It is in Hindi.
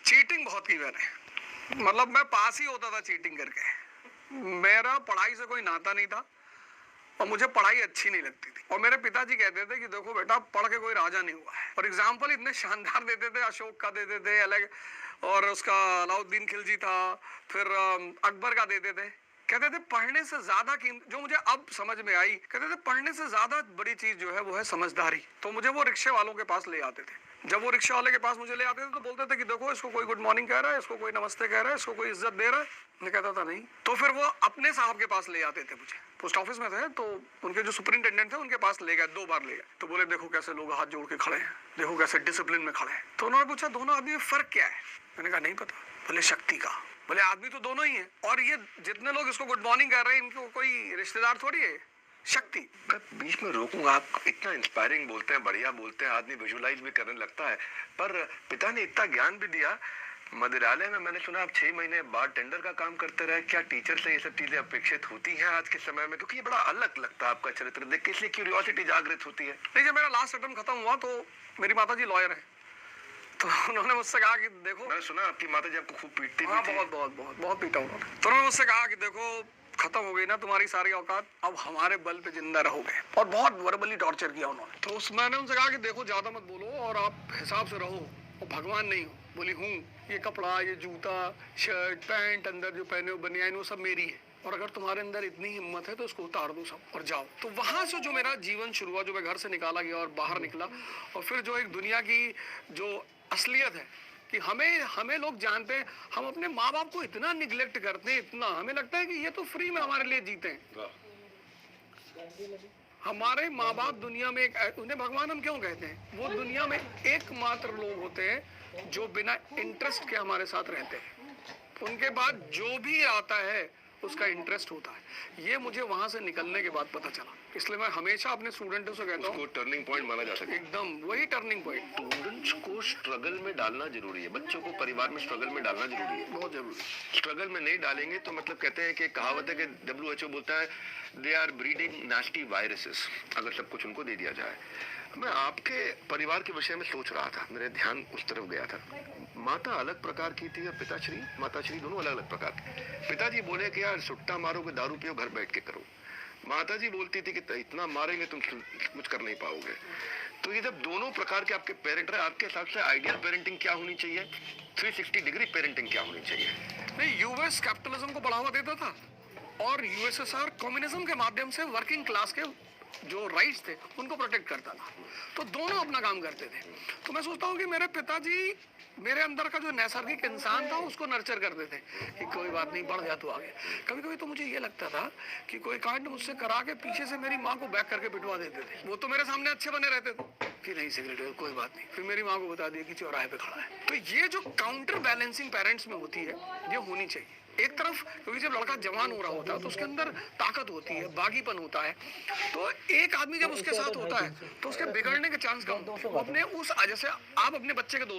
चीटिंग बहुत की मैंने, मतलब मैं पास ही होता था चीटिंग करके। मेरा पढ़ाई से कोई नाता नहीं था और मुझे पढ़ाई अच्छी नहीं लगती थी। और मेरे पिताजी कहते थे कि देखो बेटा, पढ़ के कोई राजा नहीं हुआ है। और एग्जाम्पल इतने शानदार देते थे, अशोक का देते थे अलग, और उसका अलाउद्दीन खिलजी था, फिर अकबर का देते थे। कहते थे पढ़ने से ज्यादा जो मुझे अब समझ में आई, कहते थे पढ़ने से ज्यादा बड़ी चीज जो है वो है समझदारी। तो मुझे वो रिक्शे वालों के पास ले आते थे। जब वो रिक्शा वाले के पास मुझे ले आते थे तो बोलते थे कि देखो, इसको कोई गुड मॉर्निंग कह रहा है, इसको कोई नमस्ते कह रहा है, इसको कोई इज्जत दे रहा है। मैं कहता था नहीं। तो फिर वो अपने साहब के पास ले आते थे मुझे, पोस्ट ऑफिस में थे, तो उनके जो सुपरिंटेंडेंट थे उनके पास ले गए, 2 बार ले गए। तो बोले देखो कैसे लोग हाथ जोड़ के खड़े हैं, देखो कैसे डिसिप्लिन में खड़े हैं। तो उन्होंने पूछा दोनों आदमी में फर्क क्या है? मैंने कहा नहीं पता। बोले शक्ति का। बोले आदमी तो दोनों ही है, और ये जितने लोग इसको गुड मॉर्निंग कर रहे हैं इनको कोई रिश्तेदार थोड़ी है, शक्ति। मैं बीच में रोकूंगा, आप इतना इंस्पायरिंग बोलते हैं, बढ़िया बोलते हैं, आदमी विजुअलाइज भी करने लगता है। पर पिता ने इतना ज्ञान भी दिया। मदिरालय में मैंने सुना आप 6 महीने बार टेंडर का काम करते रहे। क्या टीचर से ये सब चीजें अपेक्षित होती हैं आज के समय में? क्योंकि ये बड़ा अलग लगता है आपका चरित्र देख के, इसलिए क्यूरियोसिटी जागृत होती है। नहीं, जब मेरा लास्ट अटेम्प्ट खत्म हुआ तो मेरी माता जी लॉयर है, तो उन्होंने मुझसे कहा कि देखो, मैंने सुना आपकी माता जी आपको खूब पीटती हाँ, थी। बहुत बहुत बहुत बहुत पीटा उन्होंने। तो उन्होंने मुझसे कहा कि देखो, खत्म हो गई ना तुम्हारी सारी औकात, अब हमारे बल पे जिंदा रहोगे। और बहुत वर्बली टॉर्चर किया उन्होंने। तो उस मैंने उनसे कहा कि देखो, ज्यादा मत बोलो और आप हिसाब से रहो, और भगवान नहीं हो। बोली हूँ, ये कपड़ा, ये जूता, शर्ट, पैंट, अंदर जो पहने हो बनियान, वो सब मेरी है, और अगर तुम्हारे अंदर इतनी हिम्मत है तो उसको उतार दो सब और जाओ। तो वहां से जो मेरा जीवन शुरू हुआ, जो मैं घर से निकाला गया और बाहर निकला, और फिर जो एक दुनिया की जो असलियत है कि हमें लोग जानते हैं, हम अपने माँ बाप को इतना निग्लेक्ट करते हैं, इतना हमें लगता है कि ये तो फ्री में हमारे लिए जीते हैं। हमारे माँ बाप दुनिया में उन्हें भगवान हम क्यों कहते हैं? वो दुनिया में एकमात्र लोग होते हैं जो बिना इंटरेस्ट के हमारे साथ रहते हैं। उनके बाद जो भी आता है उसका इंटरेस्ट होता है। ये मुझे वहां से निकलने के बाद पता चला। इसलिए मैं हमेशा अपने स्टूडेंटों से कहता हूँ, टर्निंग पॉइंट माना जा सकता है। एकदम वही टर्निंग पॉइंट। स्टूडेंट्स को स्ट्रगल में डालना जरूरी है, बच्चों को परिवार में स्ट्रगल में डालना जरूरी है, बहुत जरूरी। स्ट्रगल में नहीं डालेंगे तो मतलब कहते हैं कि कहावत है कि WHO बोलता है they are breeding nasty viruses, अगर सब कुछ उनको दे दिया जाए। मैं आपके परिवार के विषय में सोच रहा था, मेरे ध्यान उस तरफ गया था। माता अलग प्रकार की थी और पिताश्री माताश्री दोनों अलग अलग प्रकार के। पिताजी बोले कि यार सुट्टा मारोगे, दारू पियो, घर बैठ के करो। माताजी बोलती थी कि इतना मारेंगे तुम कुछ कर नहीं पाओगे। तो ये जब दोनों प्रकार के आपके पेरेंट रहे, आपके हिसाब से आइडियल पेरेंटिंग क्या होनी चाहिए? 360 डिग्री पेरेंटिंग क्या होनी चाहिए? नहीं, यूएस कैपिटलिज्म को बढ़ावा देता था और यूएसएसआर कम्युनिज्म के माध्यम से वर्किंग क्लास के जो राइट्स थे उनको प्रोटेक्ट करता था। तो दोनों अपना काम करते थे। तो मैं सोचता हूँ कि मेरे पिताजी मेरे अंदर का जो नैसर्गिक इंसान था उसको नर्चर करते थे कि कोई बात नहीं, बढ़ गया तो आगे। कभी कभी तो मुझे ये लगता था कि कोई कांड मुझसे करा के पीछे से मेरी माँ को बैक करके पिटवा देते थे। वो तो मेरे सामने अच्छे बने रहते थे कि नहीं सिगरेट, कोई बात नहीं, फिर मेरी माँ को बता दिया कि चौराहे पे खड़ा है। तो ये जो काउंटर बैलेंसिंग पेरेंट्स में होती है, ये होनी चाहिए। एक तरफ, क्योंकि जब लड़का जवान हो रहा होता है तो उसके अंदर ताकत होती है, बागीपन होता है। तो एक आदमी जब उसके साथ होता है तो उसके बिगड़ने के चांस कम होते हैं। वो अपने उस, जैसे आप अपने बच्चे के दोस्त